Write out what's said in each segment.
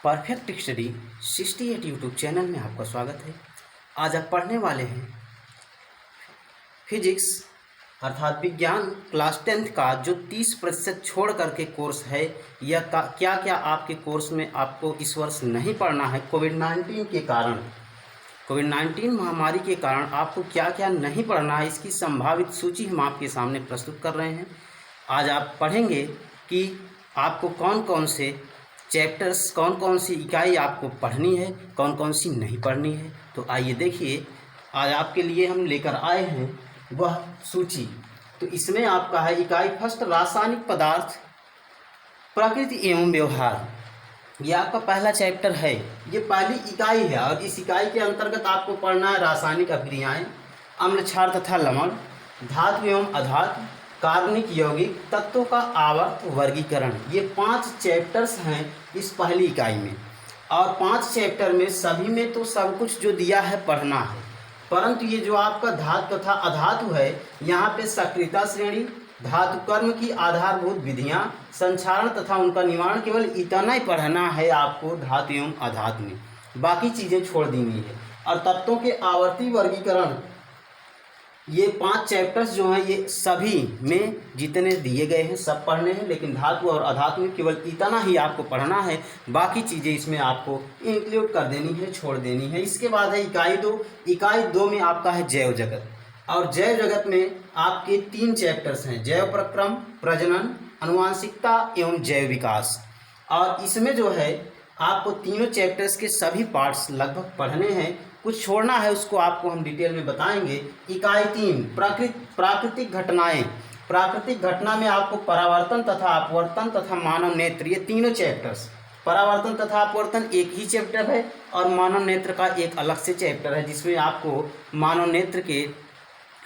Perfect study 68 YouTube channel में आपका स्वागत है। आज आप पढ़ने वाले हैं फिजिक्स अर्थात विज्ञान क्लास 10th का जो 30% छोड़ करके कोर्स है या क्या क्या आपके कोर्स में आपको इस वर्ष नहीं पढ़ना है। कोविड-19 महामारी के कारण आपको क्या क्या नहीं पढ़ना है, इसकी संभावित सूची हम आपके सामने प्रस्तुत कर रहे हैं। आज आप पढ़ेंगे कि आपको कौन कौन से चैप्टर्स, कौन कौन सी इकाई आपको पढ़नी है, कौन कौन सी नहीं पढ़नी है। तो आइए देखिए, आज आपके लिए हम लेकर आए हैं वह सूची। तो इसमें आपका है इकाई फर्स्ट रासायनिक पदार्थ प्रकृति एवं व्यवहार। ये आपका पहला चैप्टर है, ये पहली इकाई है और इस इकाई के अंतर्गत आपको पढ़ना है रासायनिक अभिक्रियाएं, अम्ल क्षार तथा लवण, धातु एवं अधातु, कार्बनिक यौगिक, तत्वों का आवर्त वर्गीकरण। ये 5 चैप्टर्स हैं इस पहली इकाई में और 5 चैप्टर में सभी में तो सब कुछ जो दिया है पढ़ना है, परंतु ये जो आपका धातु तथा अधातु है, यहाँ पे सक्रियता श्रेणी, धातु कर्म की आधारभूत विधियाँ, संक्षारण तथा उनका निवारण, केवल इतना ही पढ़ना है आपको धातु एवं अधातु में, बाकी चीज़ें छोड़ देनी है। और तत्वों के आवर्ती वर्गीकरण, ये 5 चैप्टर्स जो हैं ये सभी में जितने दिए गए हैं सब पढ़ने हैं, लेकिन धातु और अधातु में केवल इतना ही आपको पढ़ना है, बाकी चीज़ें इसमें आपको इंक्लूड कर देनी है, छोड़ देनी है। इसके बाद है इकाई 2। इकाई 2 में आपका है जैव जगत और जैव जगत में आपके 3 चैप्टर्स हैं, जैव प्रक्रम, प्रजनन, आनुवांशिकता एवं जैव विकास। और इसमें जो है आपको तीनों चैप्टर्स के सभी पार्ट्स लगभग पढ़ने हैं, कुछ छोड़ना है उसको आपको हम डिटेल में बताएंगे। इकाई 3 प्राकृतिक घटनाएं। प्राकृतिक घटना में आपको परावर्तन तथा अपवर्तन तथा मानव नेत्र, ये तीनों चैप्टर्स, परावर्तन तथा अपवर्तन एक ही चैप्टर है और मानव नेत्र का एक अलग से चैप्टर है, जिसमें आपको मानव नेत्र के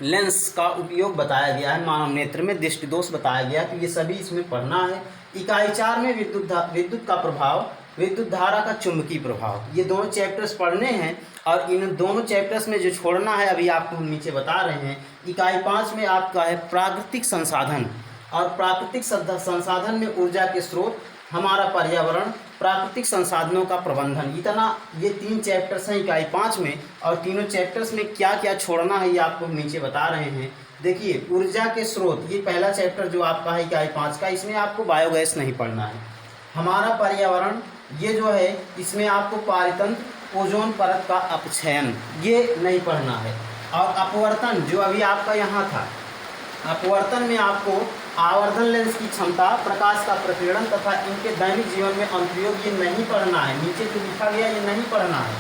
लेंस का उपयोग बताया गया है, मानव नेत्र में दृष्टि दोष बताया गया है। तो ये सभी इसमें पढ़ना है। इकाई 4 में विद्युत का प्रभाव, विद्युत धारा का चुंबकीय प्रभाव, ये दोनों चैप्टर्स पढ़ने हैं और इन दोनों चैप्टर्स में जो छोड़ना है अभी आपको हम नीचे बता रहे हैं। इकाई 5 में आपका है प्राकृतिक संसाधन और प्राकृतिक संसाधन में ऊर्जा के स्रोत, हमारा पर्यावरण, प्राकृतिक संसाधनों का प्रबंधन। इतना ये 3 चैप्टर्स हैं इकाई 5 में और तीनों चैप्टर्स में क्या क्या छोड़ना है ये आपको हम नीचे बता रहे हैं। देखिए, ऊर्जा के स्रोत, ये पहला चैप्टर जो आपका है इकाई 5 का, इसमें आपको बायोगैस नहीं पढ़ना है। हमारा पर्यावरण, ये जो है इसमें आपको पारितंत्र, ओजोन परत का अपक्षयन, ये नहीं पढ़ना है। और अपवर्तन जो अभी आपका यहाँ था, अपवर्तन में आपको आवर्धन लेंस की क्षमता, प्रकाश का प्रकीर्णन तथा इनके दैनिक जीवन में अनुप्रयोग, ये नहीं पढ़ना है। नीचे जो लिखा गया ये नहीं पढ़ना है।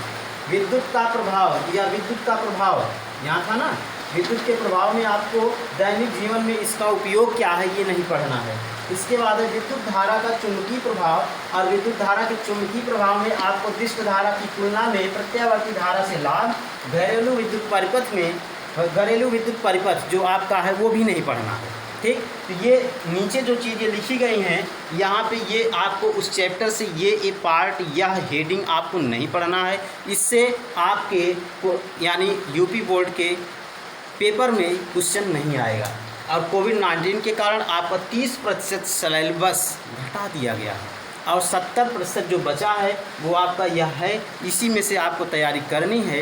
विद्युत का प्रभाव या विद्युत का प्रभाव यहाँ था ना, विद्युत के प्रभाव में आपको दैनिक जीवन में इसका उपयोग क्या है ये नहीं पढ़ना है। इसके बाद है विद्युत धारा का चुंबकीय प्रभाव और विद्युत धारा के चुंबकीय प्रभाव में आपको दिष्ट धारा की तुलना में प्रत्यावर्ती धारा से लाभ, घरेलू विद्युत परिपथ जो आपका है वो भी नहीं पढ़ना है। ठीक, तो ये नीचे जो चीज़ें लिखी गई हैं यहाँ पे ये आपको उस चैप्टर से ये पार्ट या हेडिंग आपको नहीं पढ़ना है। इससे आपके यानी यूपी बोर्ड के पेपर में क्वेश्चन नहीं आएगा। और कोविड-19 के कारण आपका 30% सिलेबस घटा दिया गया है और 70% जो बचा है वो आपका यह है, इसी में से आपको तैयारी करनी है।